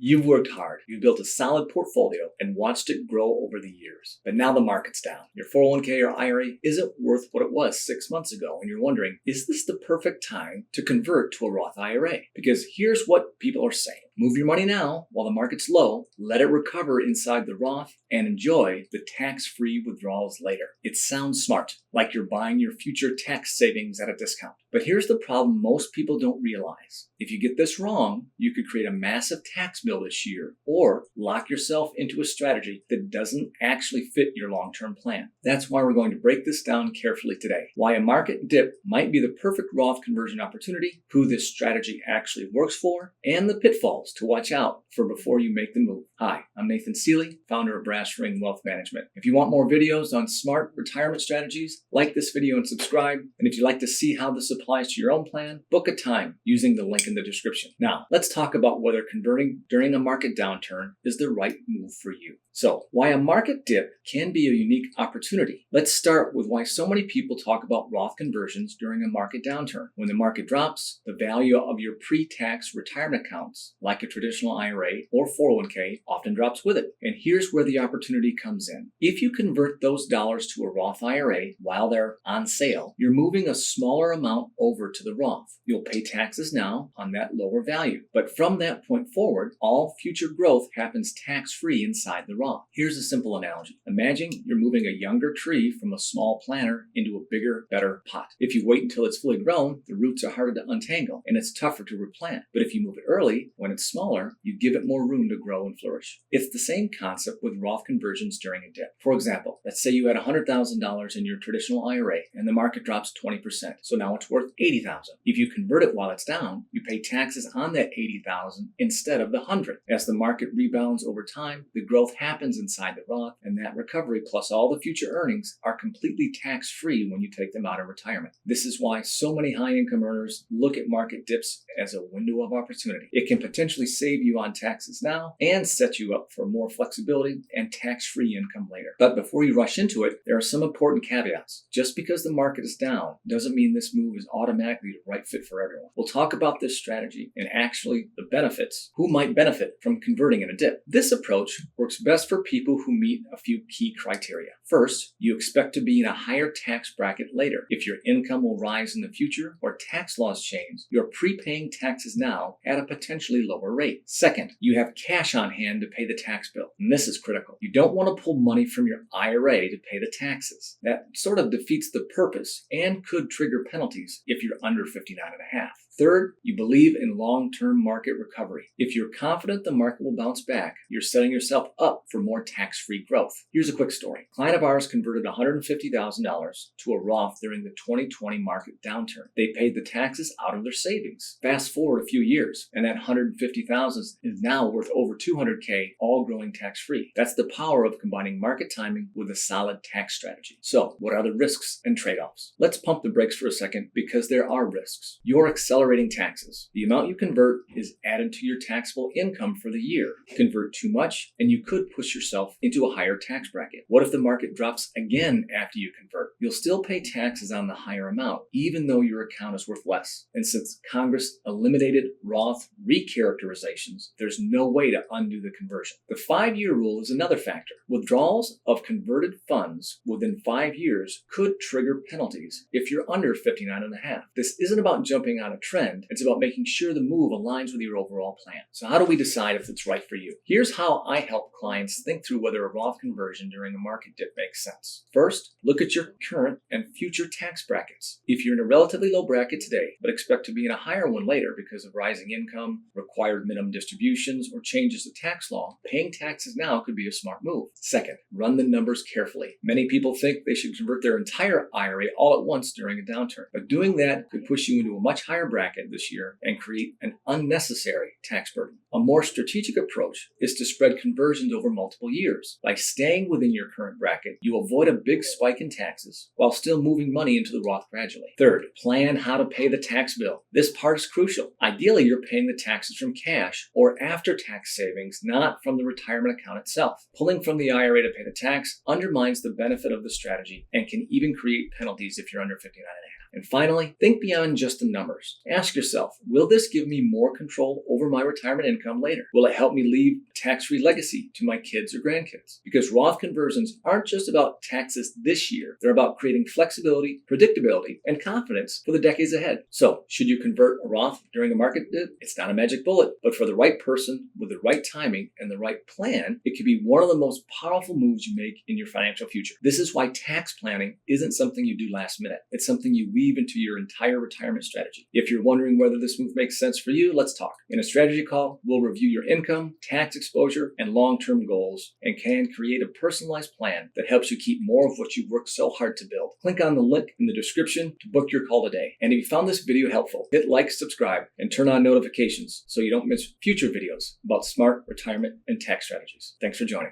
You've worked hard, you've built a solid portfolio and watched it grow over the years. But now the market's down. Your 401k or IRA isn't worth what it was 6 months ago, and you're wondering, is this the perfect time to convert to a Roth IRA? Because here's what people are saying. Move your money now while the market's low, let it recover inside the Roth, and enjoy the tax-free withdrawals later. It sounds smart, like you're buying your future tax savings at a discount. But here's the problem most people don't realize. If you get this wrong, you could create a massive tax bill this year, or lock yourself into a strategy that doesn't actually fit your long-term plan. That's why we're going to break this down carefully today. Why a market dip might be the perfect Roth conversion opportunity, who this strategy actually works for, and the pitfalls to watch out for before you make the move. Hi, I'm Nathan Seeley, founder of Brass Ring Wealth Management. If you want more videos on smart retirement strategies, like this video and subscribe. And if you'd like to see how this applies to your own plan, book a time using the link in the description. Now, let's talk about whether converting during a market downturn is the right move for you. So, why a market dip can be a unique opportunity. Let's start with why so many people talk about Roth conversions during a market downturn. When the market drops, the value of your pre-tax retirement accounts, like a traditional IRA or 401k, often drops with it. And here's where the opportunity comes in. If you convert those dollars to a Roth IRA while they're on sale, you're moving a smaller amount over to the Roth. You'll pay taxes now on that lower value. But from that point forward, all future growth happens tax-free inside the Roth. Here's a simple analogy. Imagine you're moving a younger tree from a small planter into a bigger, better pot. If you wait until it's fully grown, the roots are harder to untangle and it's tougher to replant. But if you move it early, when it's smaller, you give it more room to grow and flourish. It's the same concept with Roth conversions during a dip. For example, let's say you had $100,000 in your traditional IRA and the market drops 20%. So now it's worth $80,000. If you convert it while it's down, you pay taxes on that $80,000 instead of the $100,000. As the market rebounds over time, the growth happens inside the Roth, and that recovery plus all the future earnings are completely tax-free when you take them out of retirement. This is why so many high-income earners look at market dips as a window of opportunity. It can potentially save you on taxes now and set you up for more flexibility and tax-free income later. But before you rush into it, there are some important caveats. Just because the market is down doesn't mean this move is automatically the right fit for everyone. We'll talk about this strategy and actually the benefits, who might benefit from converting in a dip. This approach works best for people who meet a few key criteria. First, you expect to be in a higher tax bracket later. If your income will rise in the future or tax laws change, you're prepaying taxes now at a potentially lower rate. Second, you have cash on hand to pay the tax bill. And this is critical. You don't want to pull money from your IRA to pay the taxes. That sort of defeats the purpose and could trigger penalties if you're under 59.5. Third, you believe in long-term market recovery. If you're confident the market will bounce back, you're setting yourself up for more tax-free growth. Here's a quick story. A client of ours converted $150,000 to a Roth during the 2020 market downturn. They paid the taxes out of their savings. Fast forward a few years, and that $150,000 is now worth over $200K, all growing tax-free. That's the power of combining market timing with a solid tax strategy. So, what are the risks and trade-offs? Let's pump the brakes for a second because there are risks. You're accelerating taxes. The amount you convert is added to your taxable income for the year. Convert too much, and you could push yourself into a higher tax bracket. What if the market drops again after you convert? You'll still pay taxes on the higher amount, even though your account is worth less. And since Congress eliminated Roth recharacterizations, there's no way to undo the conversion. The 5-year rule is another factor. Withdrawals of converted funds within 5 years could trigger penalties if you're under 59.5. This isn't about jumping on a trend. It's about making sure the move aligns with your overall plan. So how do we decide if it's right for you? Here's how I help clients think through whether a Roth conversion during a market dip makes sense. First, look at your current and future tax brackets. If you're in a relatively low bracket today, but expect to be in a higher one later because of rising income, required minimum distributions, or changes to tax law, paying taxes now could be a smart move. Second, run the numbers carefully. Many people think they should convert their entire IRA all at once during a downturn, but doing that could push you into a much higher bracket this year and create an unnecessary tax burden. A more strategic approach is to spread conversions over multiple years. By staying within your current bracket, you avoid a big spike in taxes while still moving money into the Roth gradually. Third, plan how to pay the tax bill. This part is crucial. Ideally, you're paying the taxes from cash or after-tax savings, not from the retirement account itself. Pulling from the IRA to pay the tax undermines the benefit of the strategy and can even create penalties if you're under 59.5. And finally, think beyond just the numbers. Ask yourself, will this give me more control over my retirement income later? Will it help me leave a tax-free legacy to my kids or grandkids? Because Roth conversions aren't just about taxes this year. They're about creating flexibility, predictability, and confidence for the decades ahead. So, should you convert a Roth during a market dip? It's not a magic bullet, but for the right person with the right timing and the right plan, it could be one of the most powerful moves you make in your financial future. This is why tax planning isn't something you do last minute. It's something you weave into your entire retirement strategy. If you're wondering whether this move makes sense for you, let's talk. In a strategy call, we'll review your income, tax exposure, and long-term goals, and can create a personalized plan that helps you keep more of what you've worked so hard to build. Click on the link in the description to book your call today. And if you found this video helpful, hit like, subscribe, and turn on notifications so you don't miss future videos about smart retirement and tax strategies. Thanks for joining.